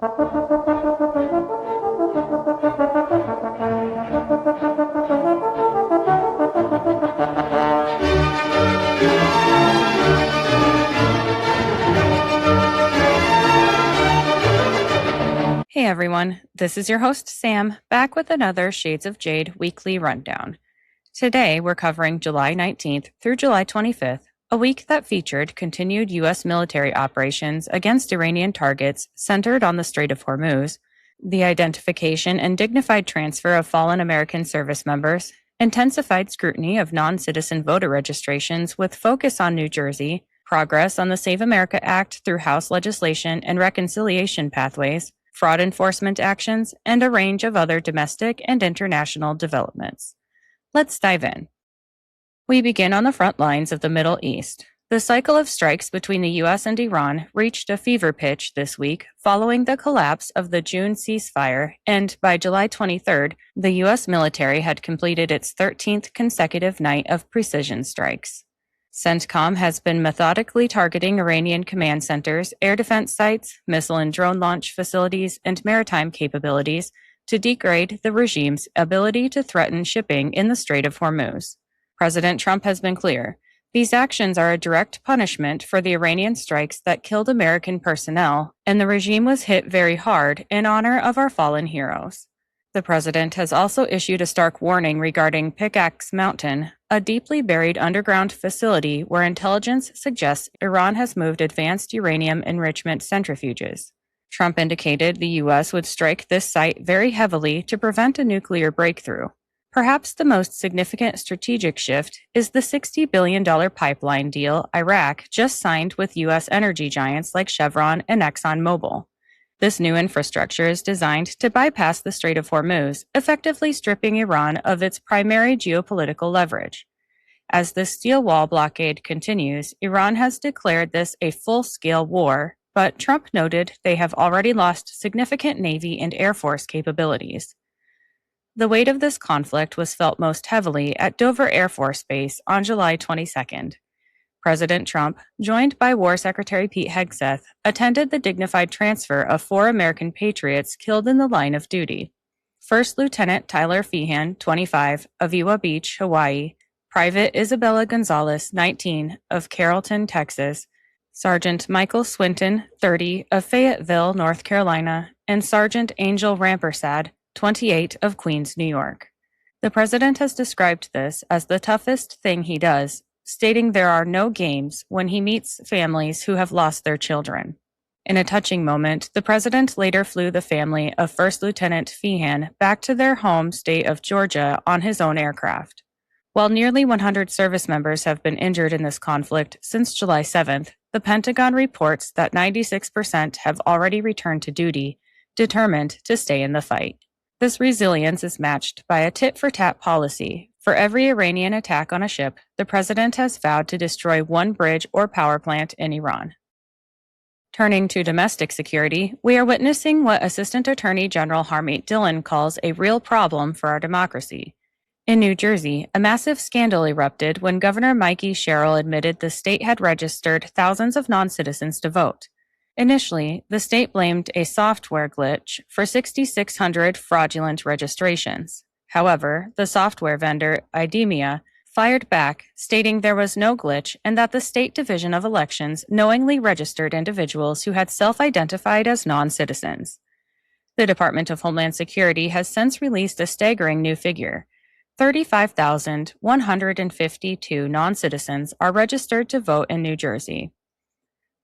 Hey everyone, this is your host Sam, back with another Shades of Jade weekly rundown. Today we're covering July 19th through July 25th, a week that featured continued U.S. military operations against Iranian targets centered on the Strait of Hormuz, the identification and dignified transfer of fallen American service members, intensified scrutiny of non-citizen voter registrations with focus on New Jersey, progress on the Save America Act through House legislation and reconciliation pathways, fraud enforcement actions, and a range of other domestic and international developments. Let's dive in. We begin on the front lines of the Middle East. The cycle of strikes between the U.S. and Iran reached a fever pitch this week following the collapse of the June ceasefire, and by July 23rd, the U.S. military had completed its 13th consecutive night of precision strikes. CENTCOM has been methodically targeting Iranian command centers, air defense sites, missile and drone launch facilities, and maritime capabilities to degrade the regime's ability to threaten shipping in the Strait of Hormuz. President Trump has been clear. These actions are a direct punishment for the Iranian strikes that killed American personnel, and the regime was hit very hard in honor of our fallen heroes. The president has also issued a stark warning regarding Pickaxe Mountain, a deeply buried underground facility where intelligence suggests Iran has moved advanced uranium enrichment centrifuges. Trump indicated the U.S. would strike this site very heavily to prevent a nuclear breakthrough. Perhaps the most significant strategic shift is the $60 billion pipeline deal Iraq just signed with U.S. energy giants like Chevron and ExxonMobil. This new infrastructure is designed to bypass the Strait of Hormuz, effectively stripping Iran of its primary geopolitical leverage. As the steel wall blockade continues, Iran has declared this a full-scale war, but Trump noted they have already lost significant Navy and Air Force capabilities. The weight of this conflict was felt most heavily at Dover Air Force Base on July 22nd. President Trump, joined by War Secretary Pete Hegseth, attended the dignified transfer of 4 American patriots killed in the line of duty. First Lieutenant Tyler Feehan, 25, of Iwa Beach, Hawaii, Private Isabella Gonzalez, 19, of Carrollton, Texas, Sergeant Michael Swinton, 30, of Fayetteville, North Carolina, and Sergeant Angel Rampersad, 28, of Queens, New York. The president has described this as the toughest thing he does, stating there are no games when he meets families who have lost their children. In a touching moment, the president later flew the family of First Lieutenant Feehan back to their home state of Georgia on his own aircraft. While nearly 100 service members have been injured in this conflict since July 7th, the Pentagon reports that 96% have already returned to duty, determined to stay in the fight. This resilience is matched by a tit-for-tat policy. For every Iranian attack on a ship, the president has vowed to destroy one bridge or power plant in Iran. Turning to domestic security, we are witnessing what Assistant Attorney General Harmeet Dillon calls a real problem for our democracy. In New Jersey, a massive scandal erupted when Governor Mikey Sherrill admitted the state had registered thousands of non-citizens to vote. Initially, the state blamed a software glitch for 6,600 fraudulent registrations. However, the software vendor, IDEMIA, fired back, stating there was no glitch and that the State Division of Elections knowingly registered individuals who had self-identified as non-citizens. The Department of Homeland Security has since released a staggering new figure. 35,152 non-citizens are registered to vote in New Jersey.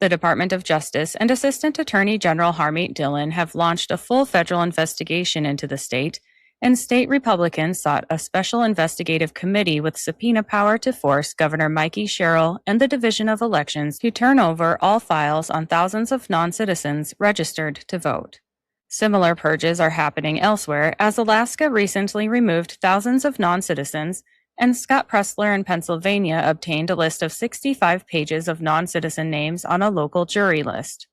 The Department of Justice and Assistant Attorney General Harmeet Dillon have launched a full federal investigation into the state, and state Republicans sought a special investigative committee with subpoena power to force Governor Mikey Sherrill and the Division of Elections to turn over all files on thousands of non-citizens registered to vote. Similar purges are happening elsewhere, as Alaska recently removed thousands of non-citizens, and Scott Pressler in Pennsylvania obtained a list of 65 pages of non-citizen names on a local jury list.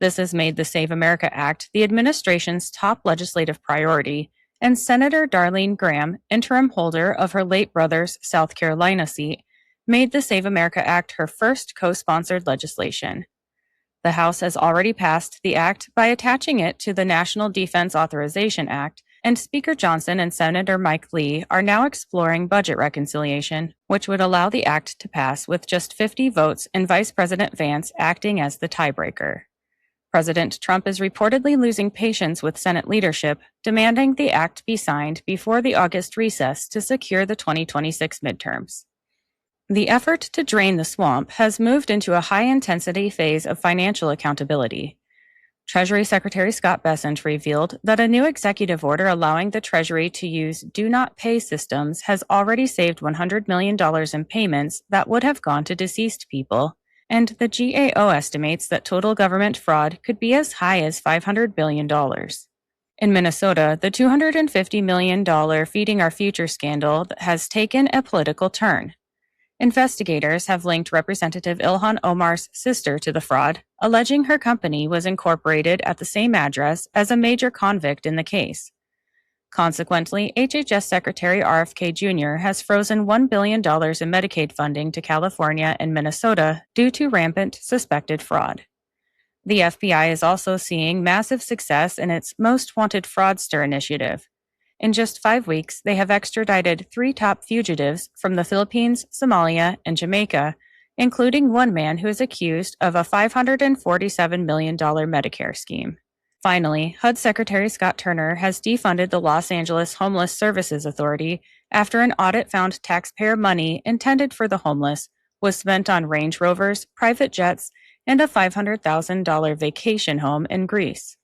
This has made the Save America Act the administration's top legislative priority, and Senator Darlene Graham, interim holder of her late brother's South Carolina seat, made the Save America Act her first co-sponsored legislation. The House has already passed the act by attaching it to the National Defense Authorization Act, and Speaker Johnson and Senator Mike Lee are now exploring budget reconciliation, which would allow the act to pass with just 50 votes and Vice President Vance acting as the tiebreaker. President Trump is reportedly losing patience with Senate leadership, demanding the act be signed before the August recess to secure the 2026 midterms. The effort to drain the swamp has moved into a high-intensity phase of financial accountability. Treasury Secretary Scott Bessent revealed that a new executive order allowing the Treasury to use do-not-pay systems has already saved $100 million in payments that would have gone to deceased people, and the GAO estimates that total government fraud could be as high as $500 billion. In Minnesota, the $250 million Feeding Our Future scandal has taken a political turn. Investigators have linked Representative Ilhan Omar's sister to the fraud, alleging her company was incorporated at the same address as a major convict in the case. Consequently, HHS Secretary RFK Jr. has frozen $1 billion in Medicaid funding to California and Minnesota due to rampant suspected fraud. The FBI is also seeing massive success in its Most Wanted Fraudster initiative. In just 5 weeks, they have extradited 3 top fugitives from the Philippines, Somalia, and Jamaica, including one man who is accused of a $547 million Medicare scheme. Finally, HUD Secretary Scott Turner has defunded the Los Angeles Homeless Services Authority after an audit found taxpayer money intended for the homeless was spent on Range Rovers, private jets, and a $500,000 vacation home in Greece.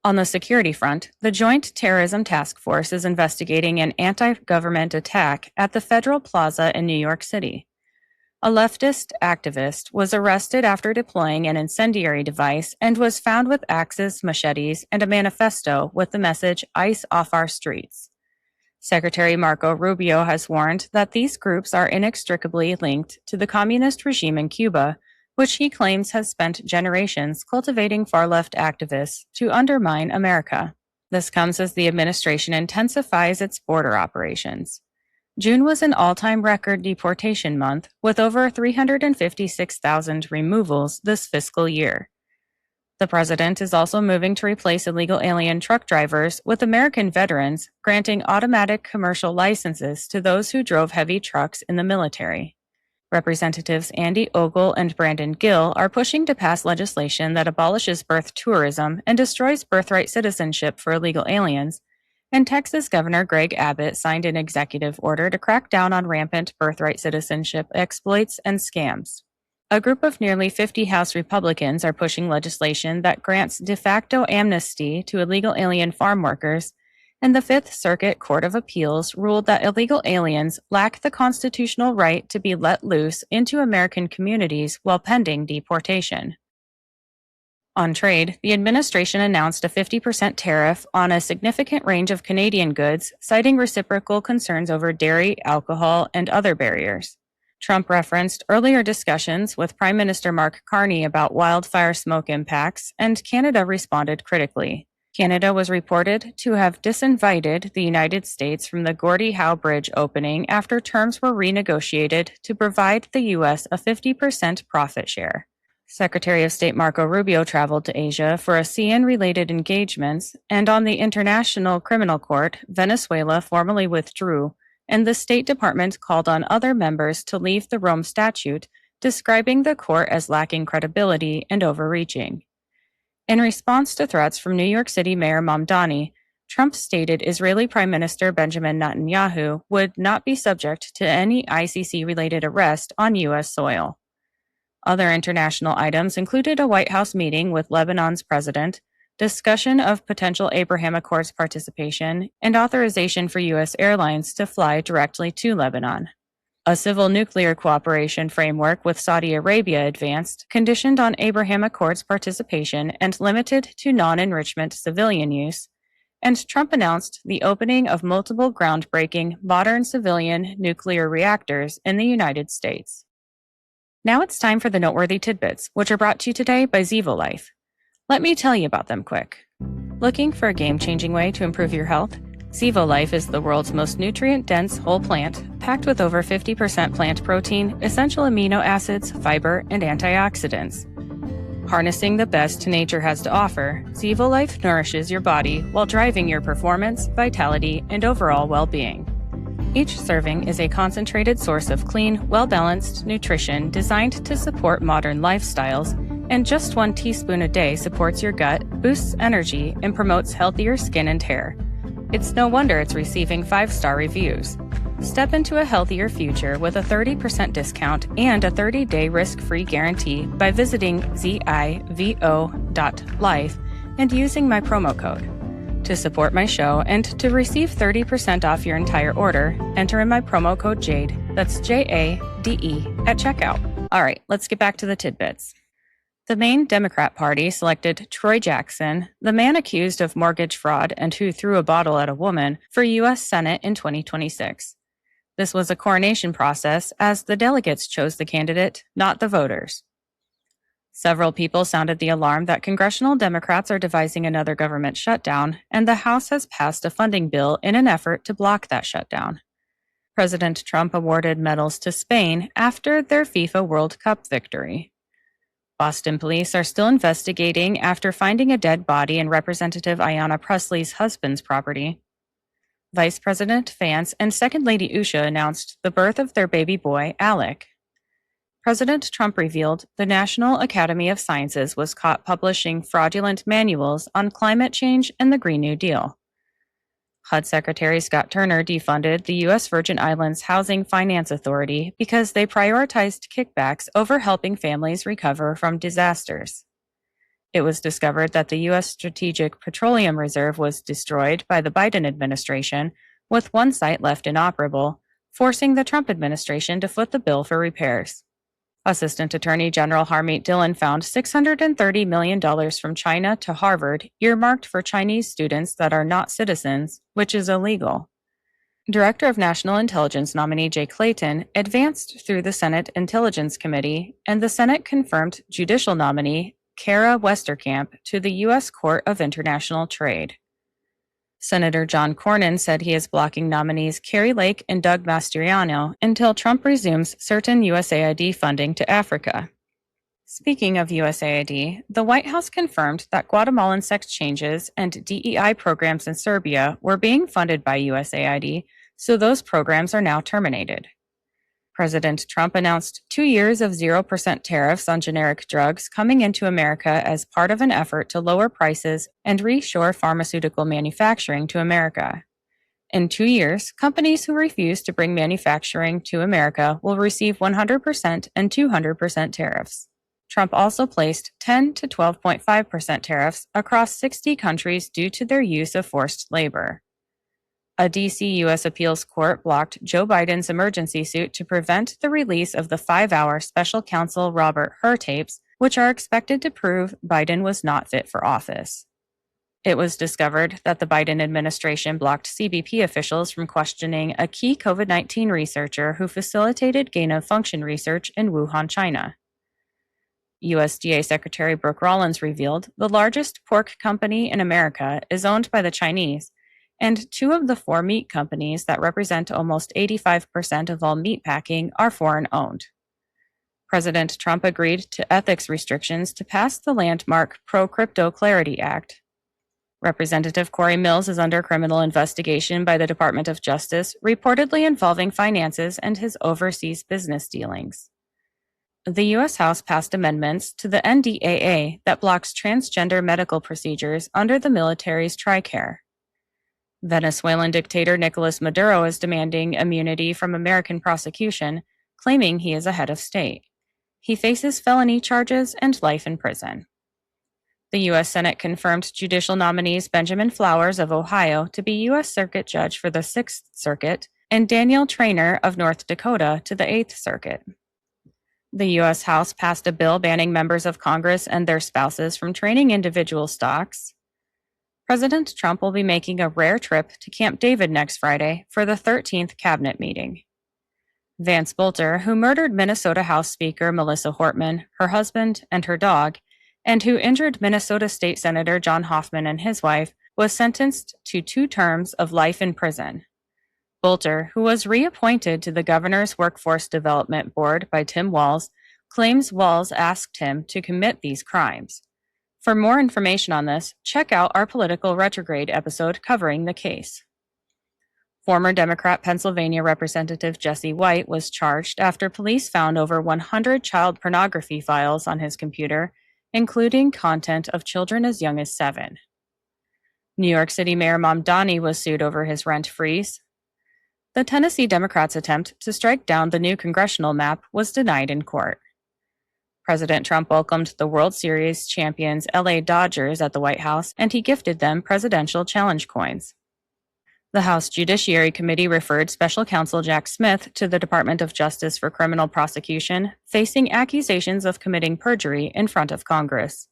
On the security front, the Joint Terrorism Task Force is investigating an anti-government attack at the Federal Plaza in New York City. A leftist activist was arrested after deploying an incendiary device and was found with axes, machetes, and a manifesto with the message, "ICE off our streets." Secretary Marco Rubio has warned that these groups are inextricably linked to the communist regime in Cuba, which he claims has spent generations cultivating far-left activists to undermine America. This comes as the administration intensifies its border operations. June was an all-time record deportation month, with over 356,000 removals this fiscal year. The president is also moving to replace illegal alien truck drivers with American veterans, granting automatic commercial licenses to those who drove heavy trucks in the military. Representatives Andy Ogle and Brandon Gill are pushing to pass legislation that abolishes birth tourism and destroys birthright citizenship for illegal aliens, and Texas Governor Greg Abbott signed an executive order to crack down on rampant birthright citizenship exploits and scams. A group of nearly 50 House Republicans are pushing legislation that grants de facto amnesty to illegal alien farm workers, and the Fifth Circuit Court of Appeals ruled that illegal aliens lack the constitutional right to be let loose into American communities while pending deportation. On trade, the administration announced a 50% tariff on a significant range of Canadian goods, citing reciprocal concerns over dairy, alcohol, and other barriers. Trump referenced earlier discussions with Prime Minister Mark Carney about wildfire smoke impacts, and Canada responded critically. Canada was reported to have disinvited the United States from the Gordie Howe Bridge opening after terms were renegotiated to provide the U.S. a 50% profit share. Secretary of State Marco Rubio traveled to Asia for ASEAN-related engagements, and on the International Criminal Court, Venezuela formally withdrew, and the State Department called on other members to leave the Rome Statute, describing the court as lacking credibility and overreaching. In response to threats from New York City Mayor Mamdani, Trump stated Israeli Prime Minister Benjamin Netanyahu would not be subject to any ICC-related arrest on U.S. soil. Other international items included a White House meeting with Lebanon's president, discussion of potential Abraham Accords participation, and authorization for U.S. airlines to fly directly to Lebanon. A civil nuclear cooperation framework with Saudi Arabia advanced, conditioned on Abraham Accords participation and limited to non-enrichment civilian use, and Trump announced the opening of multiple groundbreaking modern civilian nuclear reactors in the United States. Now it's time for the noteworthy tidbits, which are brought to you today by Zevo Life. Let me tell you about them quick. Looking for a game-changing way to improve your health? Zevo Life is the world's most nutrient-dense whole plant, packed with over 50% plant protein, essential amino acids, fiber, and antioxidants. Harnessing the best nature has to offer, Zevo Life nourishes your body while driving your performance, vitality, and overall well-being. Each serving is a concentrated source of clean, well-balanced nutrition designed to support modern lifestyles, and just 1 teaspoon a day supports your gut, boosts energy, and promotes healthier skin and hair. It's no wonder it's receiving 5-star reviews. Step into a healthier future with a 30% discount and a 30-day risk-free guarantee by visiting zivo.life and using my promo code. To support my show and to receive 30% off your entire order, enter in my promo code JADE, that's JADE, at checkout. All right, let's get back to the tidbits. The Maine Democrat Party selected Troy Jackson, the man accused of mortgage fraud and who threw a bottle at a woman, for U.S. Senate in 2026. This was a coronation process as the delegates chose the candidate, not the voters. Several people sounded the alarm that congressional Democrats are devising another government shutdown, and the House has passed a funding bill in an effort to block that shutdown. President Trump awarded medals to Spain after their FIFA World Cup victory. Boston police are still investigating after finding a dead body in Representative Ayanna Pressley's husband's property. Vice President Vance and Second Lady Usha announced the birth of their baby boy, Alec. President Trump revealed the National Academy of Sciences was caught publishing fraudulent manuals on climate change and the Green New Deal. HUD Secretary Scott Turner defunded the U.S. Virgin Islands Housing Finance Authority because they prioritized kickbacks over helping families recover from disasters. It was discovered that the U.S. Strategic Petroleum Reserve was destroyed by the Biden administration, with one site left inoperable, forcing the Trump administration to foot the bill for repairs. Assistant Attorney General Harmeet Dillon found $630 million from China to Harvard earmarked for Chinese students that are not citizens, which is illegal. Director of National Intelligence nominee Jay Clayton advanced through the Senate Intelligence Committee, and the Senate confirmed judicial nominee Kara Westerkamp to the U.S. Court of International Trade. Senator John Cornyn said he is blocking nominees Kari Lake and Doug Mastriano until Trump resumes certain USAID funding to Africa. Speaking of USAID, the White House confirmed that Guatemalan sex changes and DEI programs in Serbia were being funded by USAID, so those programs are now terminated. President Trump announced 2 years of 0% tariffs on generic drugs coming into America as part of an effort to lower prices and reshore pharmaceutical manufacturing to America. In 2 years, companies who refuse to bring manufacturing to America will receive 100% and 200% tariffs. Trump also placed 10 to 12.5% tariffs across 60 countries due to their use of forced labor. A D.C. U.S. appeals court blocked Joe Biden's emergency suit to prevent the release of the 5-hour special counsel Robert Hur tapes, which are expected to prove Biden was not fit for office. It was discovered that the Biden administration blocked CBP officials from questioning a key COVID-19 researcher who facilitated gain-of-function research in Wuhan, China. USDA Secretary Brooke Rollins revealed the largest pork company in America is owned by the Chinese, and 2 of the 4 meat companies that represent almost 85% of all meat packing are foreign-owned. President Trump agreed to ethics restrictions to pass the landmark Pro-Crypto Clarity Act. Representative Corey Mills is under criminal investigation by the Department of Justice, reportedly involving finances and his overseas business dealings. The U.S. House passed amendments to the NDAA that blocks transgender medical procedures under the military's TRICARE. Venezuelan dictator Nicolas Maduro is demanding immunity from American prosecution, claiming he is a head of state. He faces felony charges and life in prison. The U.S. Senate confirmed judicial nominees Benjamin Flowers of Ohio to be U.S. Circuit Judge for the 6th Circuit and Daniel Traynor of North Dakota to the 8th Circuit. The U.S. House passed a bill banning members of Congress and their spouses from trading individual stocks. President Trump will be making a rare trip to Camp David next Friday for the 13th cabinet meeting. Vance Bolter, who murdered Minnesota House Speaker Melissa Hortman, her husband, and her dog, and who injured Minnesota State Senator John Hoffman and his wife, was sentenced to 2 terms of life in prison. Bolter, who was reappointed to the Governor's Workforce Development Board by Tim Walz, claims Walz asked him to commit these crimes. For more information on this, check out our Political Retrograde episode covering the case. Former Democrat Pennsylvania Representative Jesse White was charged after police found over 100 child pornography files on his computer, including content of children as young as 7. New York City Mayor Mamdani was sued over his rent freeze. The Tennessee Democrats' attempt to strike down the new congressional map was denied in court. President Trump welcomed the World Series champions LA Dodgers at the White House, and he gifted them presidential challenge coins. The House Judiciary Committee referred Special Counsel Jack Smith to the Department of Justice for criminal prosecution, facing accusations of committing perjury in front of Congress.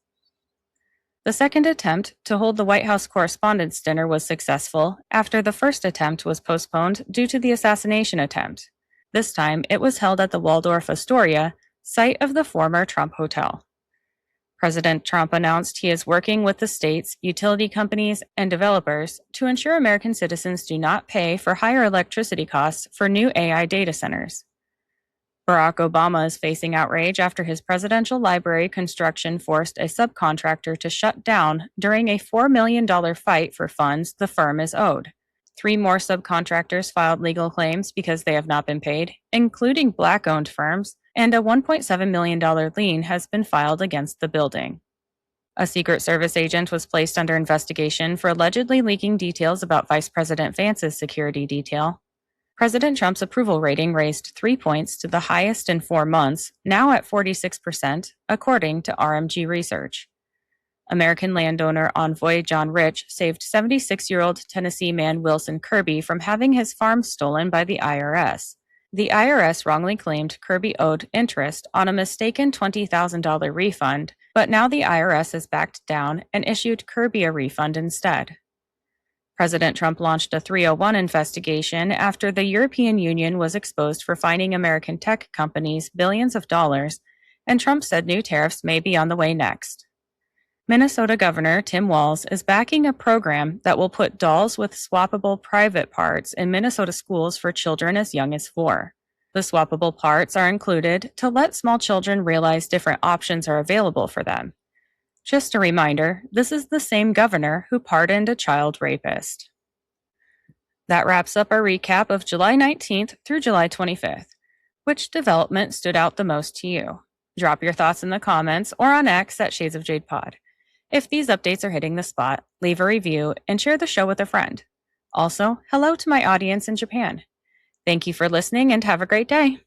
The second attempt to hold the White House Correspondents' Dinner was successful after the first attempt was postponed due to the assassination attempt. This time, it was held at the Waldorf Astoria, site of the former Trump Hotel. President Trump announced he is working with the states, utility companies, and developers to ensure American citizens do not pay for higher electricity costs for new AI data centers. Barack Obama is facing outrage after his presidential library construction forced a subcontractor to shut down during a $4 million fight for funds the firm is owed. 3 more subcontractors filed legal claims because they have not been paid, including Black-owned firms, and a $1.7 million lien has been filed against the building. A Secret Service agent was placed under investigation for allegedly leaking details about Vice President Vance's security detail. President Trump's approval rating raised 3 points to the highest in 4 months, now at 46%, according to RMG Research. American landowner envoy John Rich saved 76-year-old Tennessee man Wilson Kirby from having his farm stolen by the IRS. The IRS wrongly claimed Kirby owed interest on a mistaken $20,000 refund, but now the IRS has backed down and issued Kirby a refund instead. President Trump launched a 301 investigation after the European Union was exposed for fining American tech companies billions of dollars, and Trump said new tariffs may be on the way next. Minnesota Governor Tim Walz is backing a program that will put dolls with swappable private parts in Minnesota schools for children as young as 4. The swappable parts are included to let small children realize different options are available for them. Just a reminder, this is the same governor who pardoned a child rapist. That wraps up our recap of July 19th through July 25th. Which development stood out the most to you? Drop your thoughts in the comments or on X at Shades of Jade Pod. If these updates are hitting the spot, leave a review and share the show with a friend. Also, hello to my audience in Japan. Thank you for listening and have a great day.